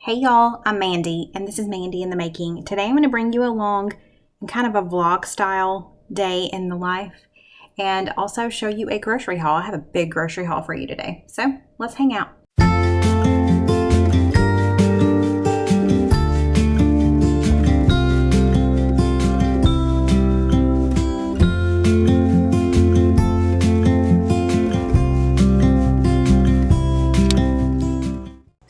Hey y'all, I'm Mandy, and this is Mandy in the Making. Today I'm going to bring you along in kind of a vlog style day in the life and also show you a grocery haul. I have a big grocery haul for you today, so let's hang out.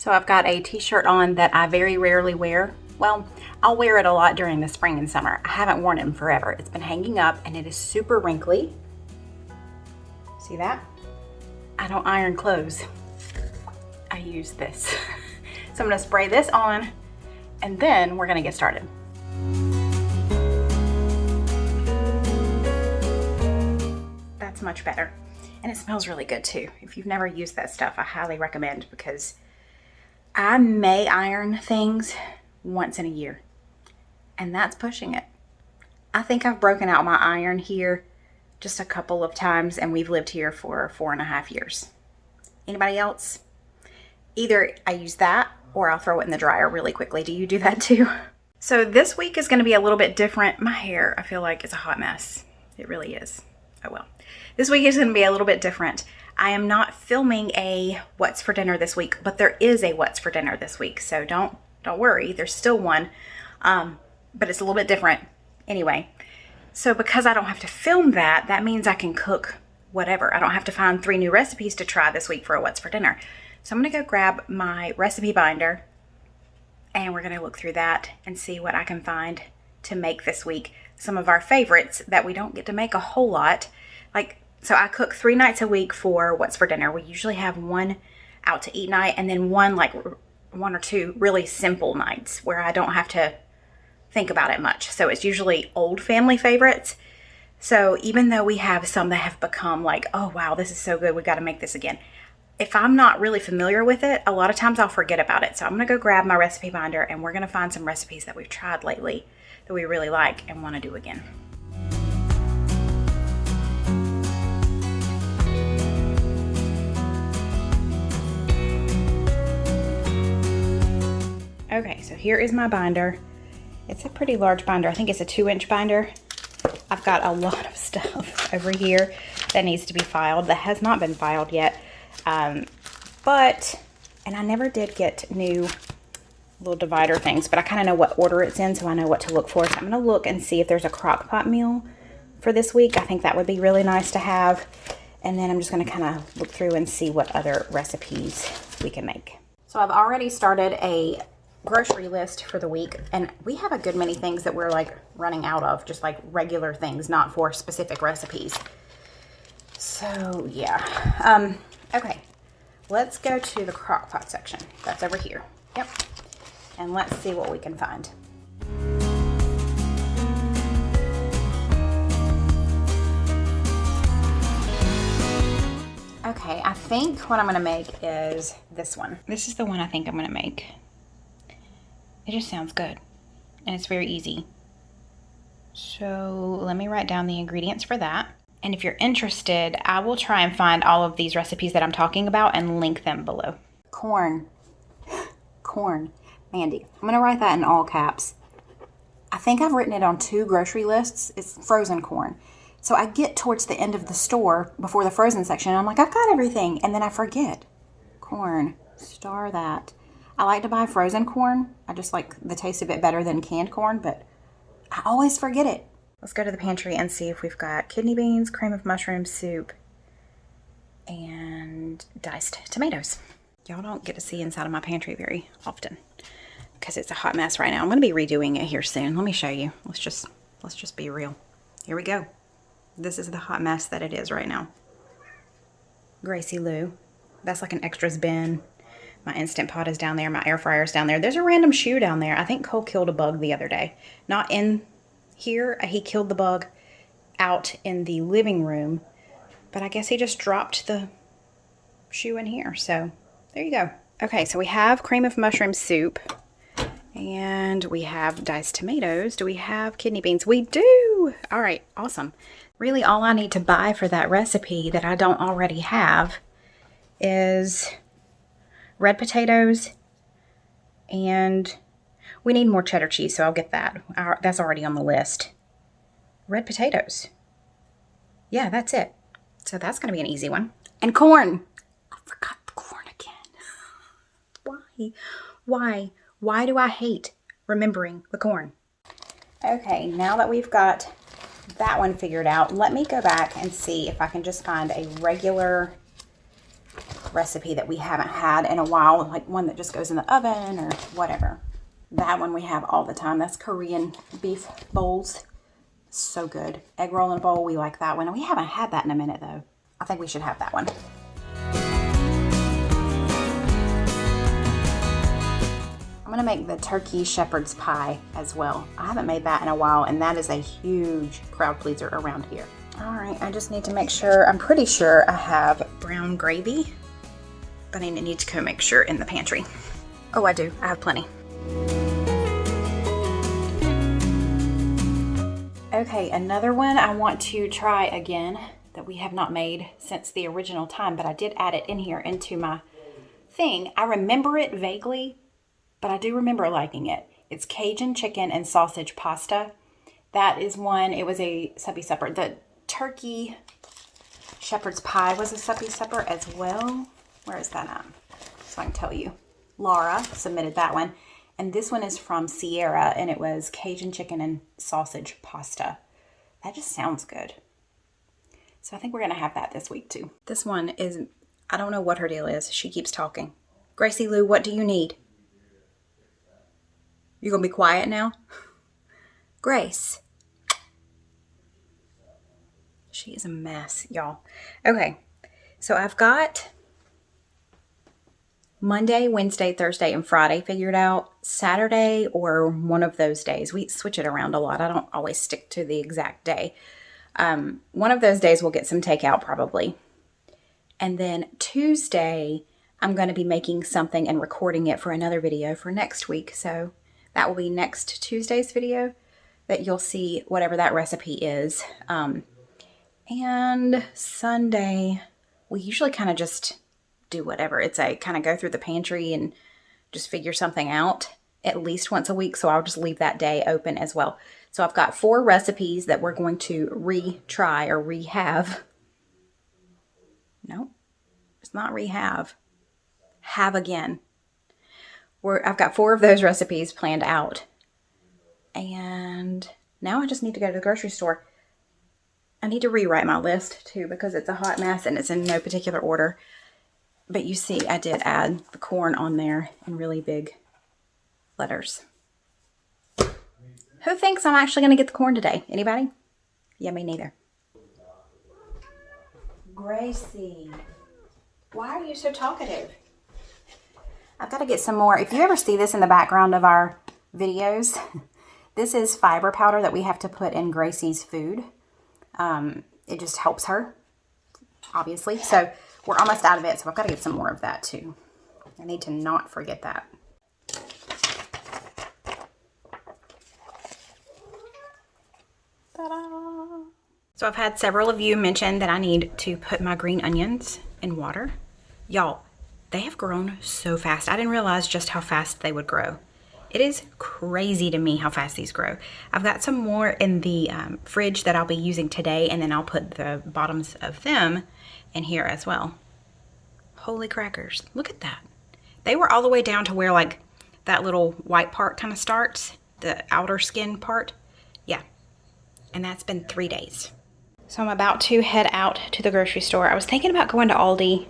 So I've got a t-shirt on that I very rarely wear. Well, I'll wear it a lot during the spring and summer. I haven't worn it in forever. It's been hanging up and it is super wrinkly. See that? I don't iron clothes. I use this. So I'm gonna spray this on and then we're gonna get started. That's much better. And it smells really good too. If you've never used that stuff, I highly recommend because I may iron things once in a year, and that's pushing it. I think I've broken out my iron here just a couple of times, and we've lived here for 4.5 years. Anybody else? Either I use that or I'll throw it in the dryer really quickly. Do you do that too? So this week is going to be a little bit different. My hair, I feel like, is a hot mess. It really is. Oh well. This week is going to be a little bit different. I am not filming a what's for dinner this week, but there is a what's for dinner this week. So don't worry, there's still one, but it's a little bit different anyway. So because I don't have to film that, that means I can cook whatever. I don't have to find 3 new recipes to try this week for a what's for dinner. So I'm gonna go grab my recipe binder and we're gonna look through that and see what I can find to make this week. Some of our favorites that we don't get to make a whole lot. So I cook 3 nights a week for what's for dinner. We usually have one out to eat night and then one or two really simple nights where I don't have to think about it much. So it's usually old family favorites. So even though we have some that have become like, oh wow, this is so good, we got to make this again. If I'm not really familiar with it, a lot of times I'll forget about it. So I'm going to go grab my recipe binder and we're going to find some recipes that we've tried lately that we really like and want to do again. Okay, so here is my binder. It's a pretty large binder. I think it's a 2-inch binder. I've got a lot of stuff over here that needs to be filed that has not been filed yet. And I never did get new little divider things, but I kind of know what order it's in, so I know what to look for. So I'm going to look and see if there's a crock pot meal for this week. I think that would be really nice to have. And then I'm just going to kind of look through and see what other recipes we can make. So I've already started a grocery list for the week, and we have a good many things that we're like running out of, just like regular things, not for specific recipes. So yeah. Okay, let's go to the crock pot section. That's over here. Yep. And let's see what we can find. Okay, I think what I'm gonna make is this one. This is the one I think I'm gonna make. It just sounds good and it's very easy. So let me write down the ingredients for that. And if you're interested, I will try and find all of these recipes that I'm talking about and link them below. Corn. Mandy. I'm gonna write that in all caps. I think I've written it on 2 grocery lists. It's frozen corn. So I get towards the end of the store before the frozen section and I'm like, I've got everything. And then I forget. Corn. Star that. I like to buy frozen corn. I just like the taste of it better than canned corn, but I always forget it. Let's go to the pantry and see if we've got kidney beans, cream of mushroom soup, and diced tomatoes. Y'all don't get to see inside of my pantry very often because it's a hot mess right now. I'm going to be redoing it here soon. Let me show you. Let's just be real. Here we go. This is the hot mess that it is right now. Gracie Lou. That's like an extras bin. My Instant Pot is down there. My air fryer is down there. There's a random shoe down there. I think Cole killed a bug the other day. Not in here. He killed the bug out in the living room. But I guess he just dropped the shoe in here. So there you go. Okay, so we have cream of mushroom soup. And we have diced tomatoes. Do we have kidney beans? We do! All right, awesome. Really all I need to buy for that recipe that I don't already have is red potatoes, And we need more cheddar cheese, so I'll get that. That's already on the list. Red potatoes. Yeah, that's it. So that's going to be an easy one. And corn. I forgot the corn again. Why? Why do I hate remembering the corn? Okay, now that we've got that one figured out, let me go back and see if I can just find a regular recipe that we haven't had in a while, like one that just goes in the oven or whatever. That one we have all the time. That's Korean beef bowls. So good. Egg roll in a bowl, we like that one. We haven't had that in a minute though. I think we should have that one. I'm gonna make the turkey shepherd's pie as well. I haven't made that in a while, and that is a huge crowd pleaser around here. All right, I just need to make sure, I'm pretty sure I have brown gravy, but I need to go make sure in the pantry. Oh, I do, I have plenty. Okay, another one I want to try again that we have not made since the original time, but I did add it in here into my thing. I remember it vaguely, but I do remember liking it. It's Cajun chicken and sausage pasta. That is one, it was a suppy supper. The turkey shepherd's pie was a suppy supper as well. Where is that at? So I can tell you. Laura submitted that one. And this one is from Sierra, and it was Cajun chicken and sausage pasta. That just sounds good. So I think we're going to have that this week too. This one is, I don't know what her deal is. She keeps talking. Gracie Lou, what do you need? You going to be quiet now? Grace. She is a mess, y'all. Okay, so I've got Monday, Wednesday, Thursday, and Friday figured out. Saturday or one of those days. We switch it around a lot. I don't always stick to the exact day. One of those days we'll get some takeout probably. And then Tuesday, I'm going to be making something and recording it for another video for next week. So that will be next Tuesday's video that you'll see whatever that recipe is. And Sunday, we usually kind of just do whatever. It's a kind of go through the pantry and just figure something out at least once a week. So I'll just leave that day open as well. So I've got 4 recipes that we're going to retry or rehave. No, it's not rehave. Have again. I've got 4 of those recipes planned out. And now I just need to go to the grocery store. I need to rewrite my list too because it's a hot mess and it's in no particular order. But you see, I did add the corn on there in really big letters. Who thinks I'm actually going to get the corn today? Anybody? Yeah, me neither. Gracie, why are you so talkative? I've got to get some more. If you ever see this in the background of our videos, this is fiber powder that we have to put in Gracie's food. It just helps her, obviously. So we're almost out of it, so I've got to get some more of that too. I need to not forget that. Ta-da! So I've had several of you mention that I need to put my green onions in water. Y'all, they have grown so fast. I didn't realize just how fast they would grow. It is crazy to me how fast these grow. I've got some more in the fridge that I'll be using today, and then I'll put the bottoms of them in here as well. Holy crackers, look at that. They were all the way down to where like that little white part kind of starts, the outer skin part. Yeah, and that's been 3 days. So I'm about to head out to the grocery store. I was thinking about going to Aldi,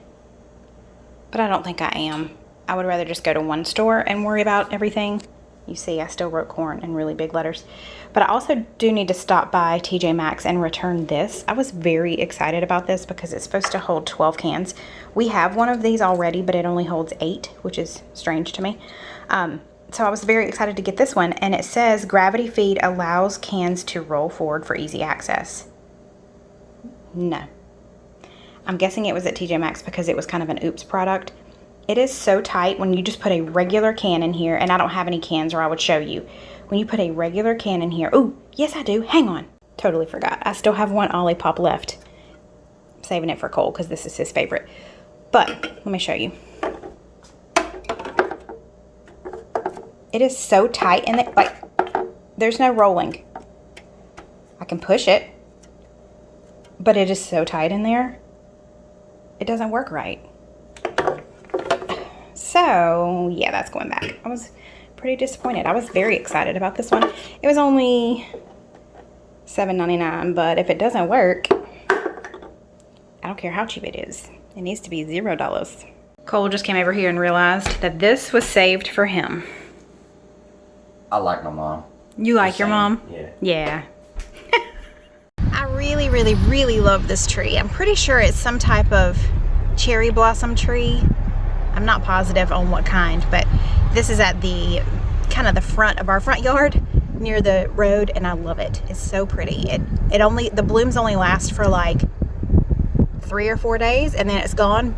but I don't think I am. I would rather just go to one store and worry about everything. You see, I still wrote corn in really big letters. But I also do need to stop by TJ Maxx and return this. I was very excited about this because it's supposed to hold 12 cans. We have one of these already, but it only holds 8, which is strange to me. So I was very excited to get this one. And it says gravity feed allows cans to roll forward for easy access. No. I'm guessing it was at TJ Maxx because it was kind of an oops product. It is so tight when you just put a regular can in here, and I don't have any cans or I would show you. When you put a regular can in here, oh, yes I do, hang on. Totally forgot. I still have one Olipop left. I'm saving it for Cole because this is his favorite. But, let me show you. It is so tight in it. Like, there's no rolling. I can push it, but it is so tight in there. It doesn't work right. So, yeah, that's going back. I was pretty disappointed. I was very excited about this one. It was only $7.99, but if it doesn't work, I don't care how cheap it is. It needs to be $0. Cole just came over here and realized that this was saved for him. I like my mom. You like your mom? Yeah. Yeah. I really, really, really love this tree. I'm pretty sure it's some type of cherry blossom tree. I'm not positive on what kind, but this is at the kind of the front of our front yard near the road, and I love it. It's so pretty. The blooms only last for like 3 or 4 days and then it's gone.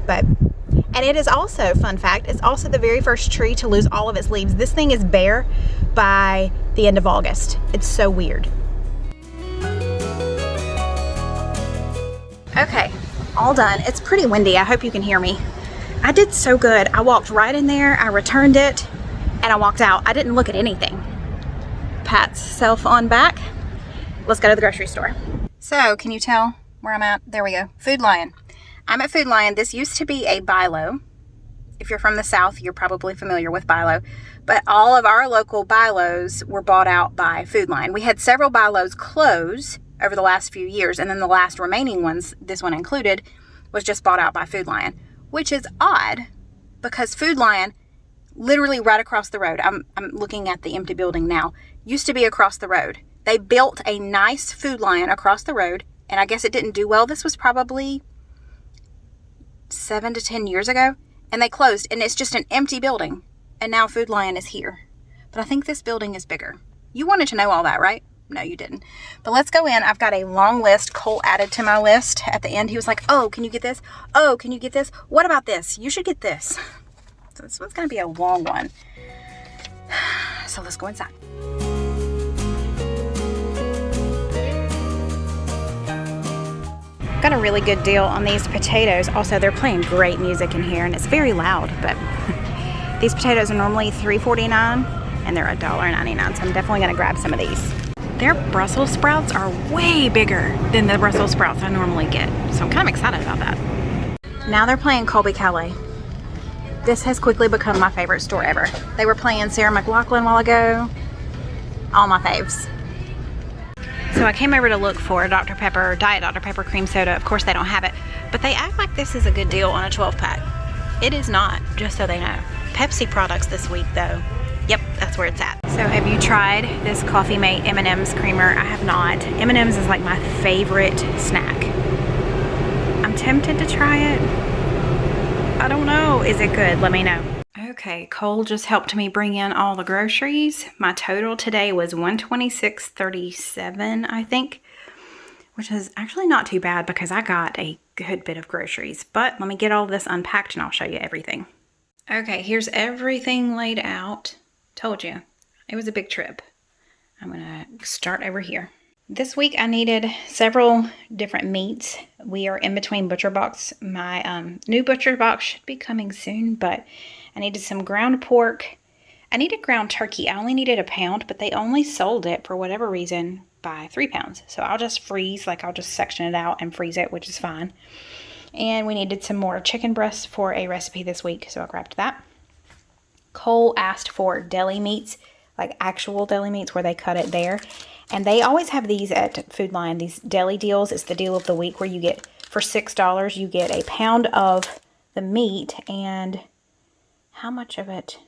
And it is also, fun fact, it's also the very first tree to lose all of its leaves. This thing is bare by the end of August. It's so weird. Okay, all done. It's pretty windy. I hope you can hear me. I did so good. I walked right in there, I returned it, and I walked out. I didn't look at anything. Pat's cell phone back. Let's go to the grocery store. So, can you tell where I'm at? There we go. Food Lion. I'm at Food Lion. This used to be a Bi-Lo. If you're from the South, you're probably familiar with Bi-Lo. But all of our local Bi-Los were bought out by Food Lion. We had several Bi-Los close over the last few years, and then the last remaining ones, this one included, was just bought out by Food Lion, which is odd because Food Lion, literally right across the road, I'm looking at the empty building now, used to be across the road. They built a nice Food Lion across the road, and I guess it didn't do well. This was probably 7 to 10 years ago, and they closed, and it's just an empty building, and now Food Lion is here. But I think this building is bigger. You wanted to know all that, right? No, you didn't. But let's go in. I've got a long list. Cole added to my list at the end. He was like, oh, can you get this? Oh, can you get this? What about this? You should get this. So this one's going to be a long one. So let's go inside. Got a really good deal on these potatoes. Also, they're playing great music in here, and it's very loud, but these potatoes are normally $3.49, and they're $1.99, so I'm definitely going to grab some of these. Their Brussels sprouts are way bigger than the Brussels sprouts I normally get, so I'm kind of excited about that. Now they're playing Colby Calais. This has quickly become my favorite store ever. They were playing Sarah McLachlan a while ago. All my faves. So I came over to look for Dr. Pepper, Diet Dr. Pepper cream soda. Of course they don't have it, but they act like this is a good deal on a 12-pack. It is not, just so they know. Pepsi products this week though. Yep, that's where it's at. So have you tried this Coffee Mate M&M's creamer? I have not. M&M's is like my favorite snack. I'm tempted to try it. I don't know. Is it good? Let me know. Okay, Cole just helped me bring in all the groceries. My total today was $126.37, I think, which is actually not too bad because I got a good bit of groceries. But let me get all this unpacked and I'll show you everything. Okay, here's everything laid out. Told you, it was a big trip. I'm gonna start over here. This week I needed several different meats. We are in between butcher box. My new butcher box should be coming soon, but I needed some ground pork. I needed ground turkey. I only needed a pound, but they only sold it for whatever reason by 3 pounds. So I'll just freeze, like I'll just section it out and freeze it, which is fine. And we needed some more chicken breasts for a recipe this week, so I grabbed that. Cole asked for deli meats, like actual deli meats where they cut it there. And they always have these at Food Lion, these deli deals. It's the deal of the week where you get, for $6, you get a pound of the meat and how much of it,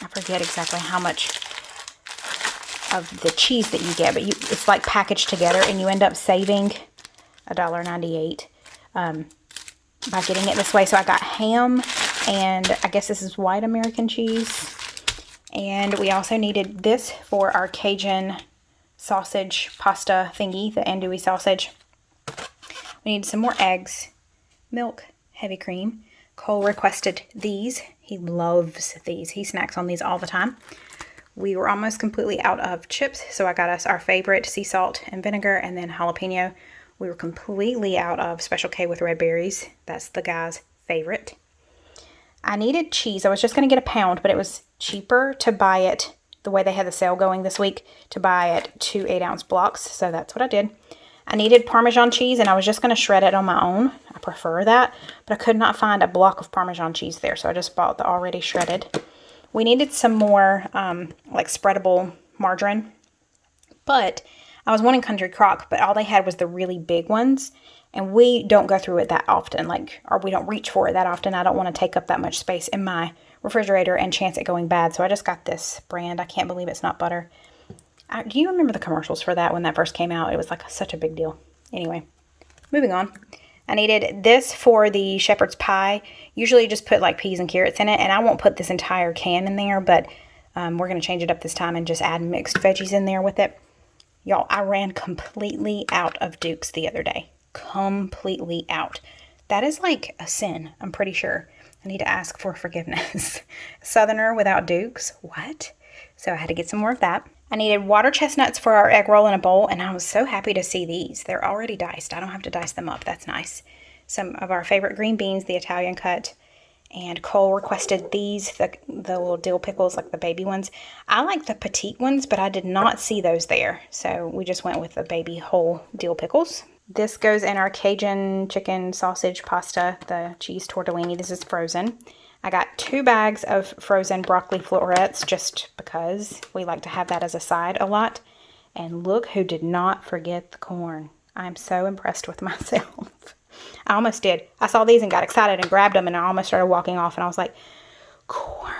I forget exactly how much of the cheese that you get, but it's like packaged together and you end up saving $1.98 by getting it this way. So I got ham and I guess this is white American cheese. And we also needed this for our Cajun sausage pasta thingy, the andouille sausage. We need some more eggs, milk, heavy cream. Cole requested these. He loves these. He snacks on these all the time. We were almost completely out of chips, so I got us our favorite sea salt and vinegar and then jalapeno. We were completely out of Special K with red berries. That's the guy's favorite. I needed cheese. I was just going to get a pound, but it was cheaper to buy it the way they had the sale going this week, to buy it 2 8-ounce blocks. So that's what I did. I needed Parmesan cheese, and I was just going to shred it on my own. I prefer that, but I could not find a block of Parmesan cheese there, so I just bought the already shredded. We needed some more like spreadable margarine, but I was wanting Country Crock, but all they had was the really big ones, and we don't go through it that often, or we don't reach for it that often. I don't want to take up that much space in my refrigerator and chance it going bad, so I just got this brand. I can't believe it's not butter. Do you remember the commercials for that when that first came out? It was like such a big deal. Anyway, moving on. I needed this for the shepherd's pie. Usually you just put like peas and carrots in it, and I won't put this entire can in there, but we're going to change it up this time and just add mixed veggies in there with it. Y'all, I ran completely out of Dukes the other day. Completely out. That is like a sin, I'm pretty sure. I need to ask for forgiveness. Southerner without Dukes? What? So I had to get some more of that. I needed water chestnuts for our egg roll in a bowl, and I was so happy to see these. They're already diced. I don't have to dice them up. That's nice. Some of our favorite green beans, the Italian cut, and Cole requested these, the little dill pickles, like the baby ones. I like the petite ones, but I did not see those there, so we just went with the baby whole dill pickles. This goes in our Cajun chicken sausage pasta, the cheese tortellini. This is frozen. I got 2 bags of frozen broccoli florets just because we like to have that as a side a lot. And look who did not forget the corn. I'm so impressed with myself. I almost did. I saw these and got excited and grabbed them, and I almost started walking off, and I was like, corn.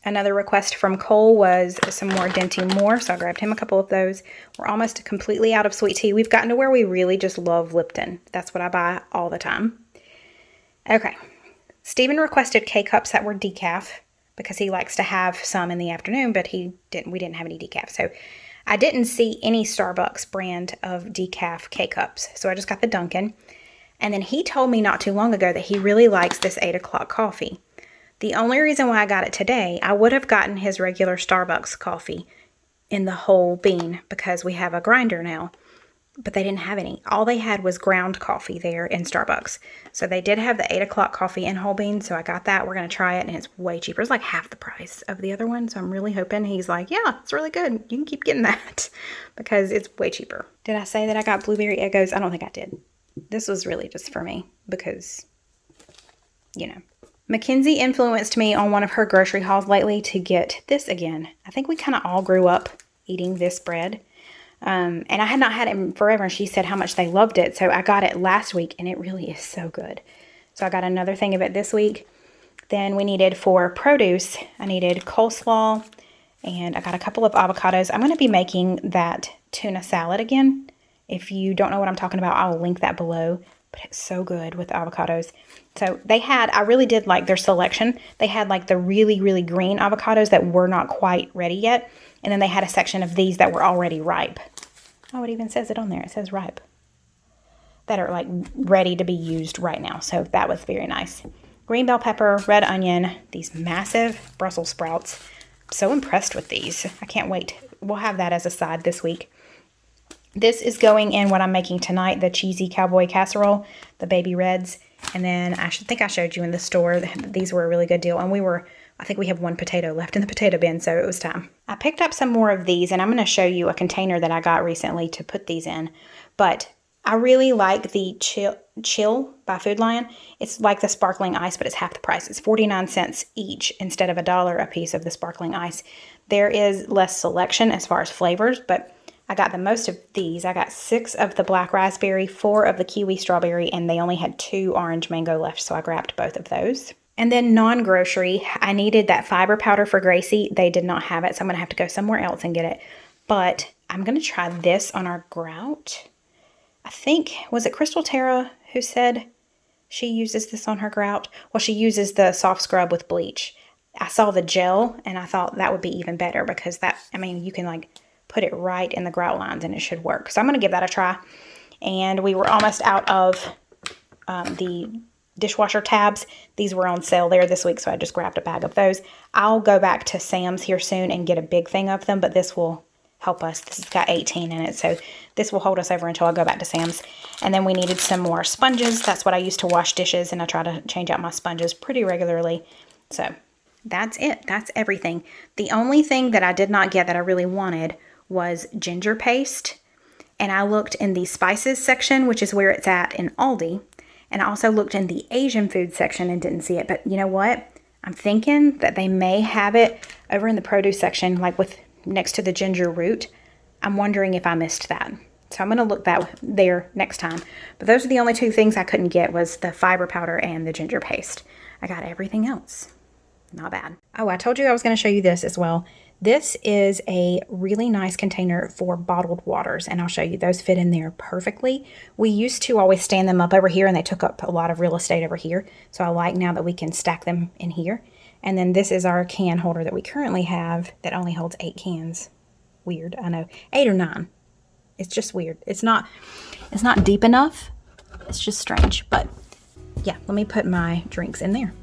Another request from Cole was some more Dinty Moore, so I grabbed him a couple of those. We're almost completely out of sweet tea. We've gotten to where we really just love Lipton. That's what I buy all the time. Okay. Stephen requested K-Cups that were decaf because he likes to have some in the afternoon, but we didn't have any decaf. So I didn't see any Starbucks brand of decaf K-Cups. So I just got the Dunkin'. And then he told me not too long ago that he really likes this 8 o'clock coffee. The only reason why I got it today, I would have gotten his regular Starbucks coffee in the whole bean because we have a grinder now. But they didn't have any. All they had was ground coffee there in Starbucks. So they did have the 8 o'clock coffee in whole bean, so I got that. We're going to try it, and it's way cheaper. It's like half the price of the other one, so I'm really hoping he's like, yeah, it's really good. You can keep getting that because it's way cheaper. Did I say that I got blueberry Eggos? I don't think I did. This was really just for me because, you know. Mackenzie influenced me on one of her grocery hauls lately to get this again. I think we kind of all grew up eating this bread. And I had not had it in forever, and she said how much they loved it. So I got it last week, and it really is so good. So I got another thing of it this week. Then we needed for produce, I needed coleslaw, and I got a couple of avocados. I'm going to be making that tuna salad again. If you don't know what I'm talking about, I will link that below. But it's so good with avocados. So I really did like their selection. They had like the really, really green avocados that were not quite ready yet. And then they had a section of these that were already ripe. Oh, it even says it on there. It says ripe. That are like ready to be used right now. So that was very nice. Green bell pepper, red onion, these massive Brussels sprouts. I'm so impressed with these. I can't wait. We'll have that as a side this week. This is going in what I'm making tonight, the cheesy cowboy casserole, the baby reds. And then I think I showed you in the store. These were a really good deal. And I think we have 1 potato left in the potato bin, so it was time. I picked up some more of these, and I'm going to show you a container that I got recently to put these in. But I really like the Chill by Food Lion. It's like the sparkling ice, but it's half the price. It's 49 cents each instead of $1 a piece of the sparkling ice. There is less selection as far as flavors, but I got the most of these. I got 6 of the black raspberry, 4 of the kiwi strawberry, and they only had 2 orange mango left, so I grabbed both of those. And then non-grocery, I needed that fiber powder for Gracie. They did not have it, so I'm going to have to go somewhere else and get it. But I'm going to try this on our grout. I think, was it Crystal Tara who said she uses this on her grout? Well, she uses the soft scrub with bleach. I saw the gel, and I thought that would be even better because you can like put it right in the grout lines, and it should work. So I'm going to give that a try. And we were almost out of the dishwasher tabs. These were on sale there this week, so I just grabbed a bag of those. I'll go back to Sam's here soon and get a big thing of them, but this will help us. This has got 18 in it, so this will hold us over until I go back to Sam's. And then we needed some more sponges. That's what I use to wash dishes, and I try to change out my sponges pretty regularly. So that's it. That's everything. The only thing that I did not get that I really wanted was ginger paste. And I looked in the spices section, which is where it's at in Aldi. And I also looked in the Asian food section and didn't see it. But you know what? I'm thinking that they may have it over in the produce section, like with next to the ginger root. I'm wondering if I missed that. So I'm going to look there next time. But those are the only two things I couldn't get, was the fiber powder and the ginger paste. I got everything else. Not bad. Oh, I told you I was going to show you this as well. This is a really nice container for bottled waters, and I'll show you. Those fit in there perfectly. We used to always stand them up over here, and they took up a lot of real estate over here. So I like now that we can stack them in here. And then this is our can holder that we currently have that only holds 8 cans. Weird, I know. 8 or 9. It's just weird. It's not deep enough. It's just strange. But yeah, let me put my drinks in there.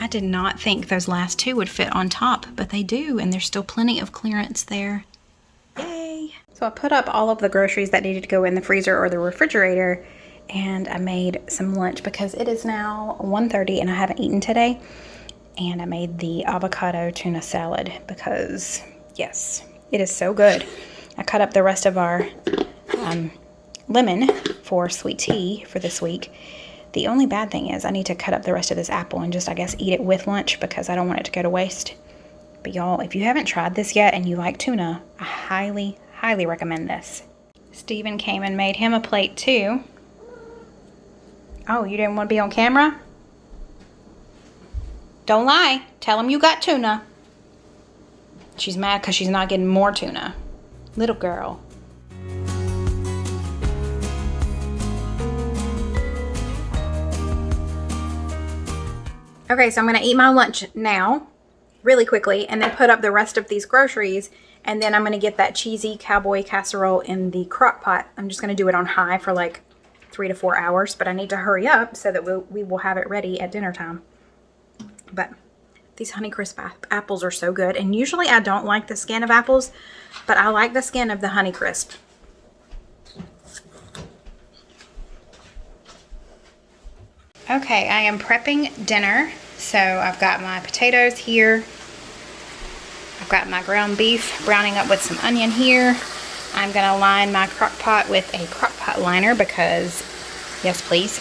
I did not think those last 2 would fit on top, but they do, and there's still plenty of clearance there. Yay! So I put up all of the groceries that needed to go in the freezer or the refrigerator, and I made some lunch because it is now 1:30 and I haven't eaten today. And I made the avocado tuna salad because, yes, it is so good. I cut up the rest of our lemon for sweet tea for this week. The only bad thing is I need to cut up the rest of this apple and just, I guess, eat it with lunch because I don't want it to go to waste. But y'all, if you haven't tried this yet and you like tuna, I highly, highly recommend this. Steven came and made him a plate too. Oh, you didn't want to be on camera? Don't lie. Tell him you got tuna. She's mad because she's not getting more tuna. Little girl. Okay, so I'm going to eat my lunch now, really quickly, and then put up the rest of these groceries, and then I'm going to get that cheesy cowboy casserole in the crock pot. I'm just going to do it on high for like 3 to 4 hours, but I need to hurry up so that we will have it ready at dinner time. But these Honeycrisp apples are so good, and usually I don't like the skin of apples, but I like the skin of the Honeycrisp. Okay, I am prepping dinner. So I've got my potatoes here. I've got my ground beef browning up with some onion here. I'm gonna line my crock pot with a crock pot liner because, yes please.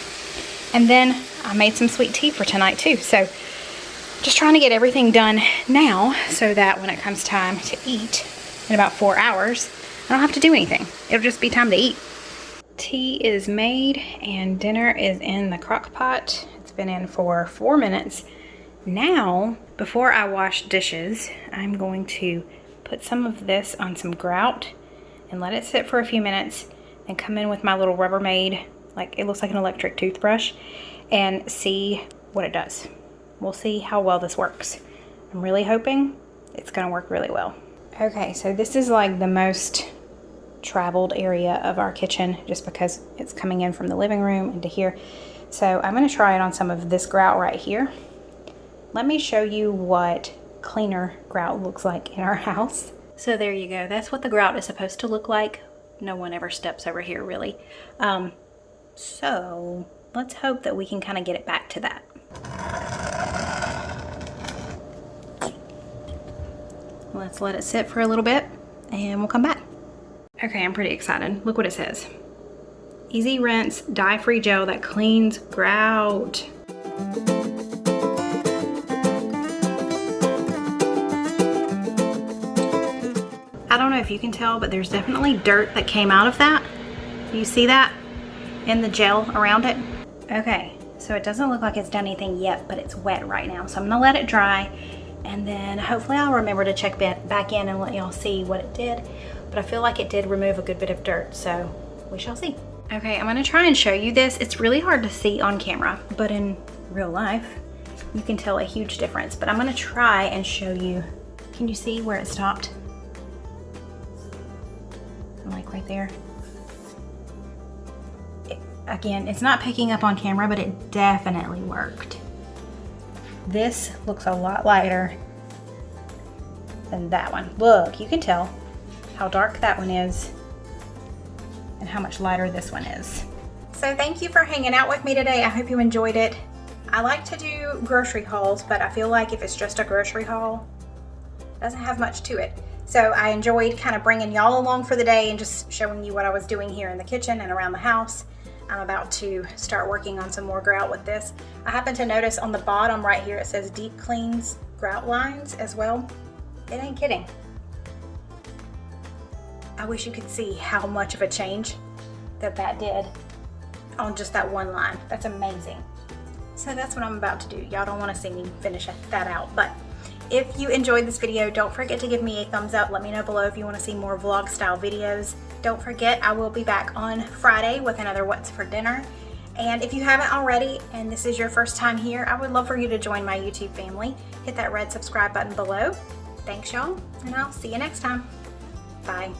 And then I made some sweet tea for tonight too. So just trying to get everything done now so that when it comes time to eat in about 4 hours, I don't have to do anything. It'll just be time to eat. Tea is made and dinner is in the crock pot. It's been in for 4 minutes. Now, before I wash dishes, I'm going to put some of this on some grout and let it sit for a few minutes and come in with my little Rubbermaid, like it looks like an electric toothbrush, and see what it does. We'll see how well this works. I'm really hoping it's gonna work really well. Okay, so this is like the most traveled area of our kitchen just because it's coming in from the living room into here. So I'm going to try it on some of this grout right here. Let me show you what cleaner grout looks like in our house. So there you go. That's what the grout is supposed to look like. No one ever steps over here really. So let's hope that we can kind of get it back to that. Let's let it sit for a little bit and we'll come back. Okay, I'm pretty excited. Look what it says. Easy rinse, dye-free gel that cleans grout. I don't know if you can tell, but there's definitely dirt that came out of that. You see that in the gel around it? Okay, so it doesn't look like it's done anything yet, but it's wet right now. So I'm gonna let it dry, and then hopefully I'll remember to check back in and let y'all see what it did. But I feel like it did remove a good bit of dirt, so we shall see. Okay, I'm gonna try and show you this. It's really hard to see on camera, but in real life, you can tell a huge difference. But I'm gonna try and show you. Can you see where it stopped? Like right there. Again, it's not picking up on camera, but it definitely worked. This looks a lot lighter than that one. Look, you can tell how dark that one is and how much lighter this one is. So thank you for hanging out with me today. I hope you enjoyed it. I like to do grocery hauls, but I feel like if it's just a grocery haul, it doesn't have much to it. So I enjoyed kind of bringing y'all along for the day and just showing you what I was doing here in the kitchen and around the house. I'm about to start working on some more grout with this. I happen to notice on the bottom right here it says deep cleans grout lines as well. It ain't kidding. I wish you could see how much of a change that did on just that one line. That's amazing. So that's what I'm about to do. Y'all don't want to see me finish that out, but if you enjoyed this video, don't forget to give me a thumbs up. Let me know below if you want to see more vlog style videos. Don't forget, I will be back on Friday with another What's for Dinner. And if you haven't already, and this is your first time here, I would love for you to join my YouTube family. Hit that red subscribe button below. Thanks y'all, and I'll see you next time. Bye.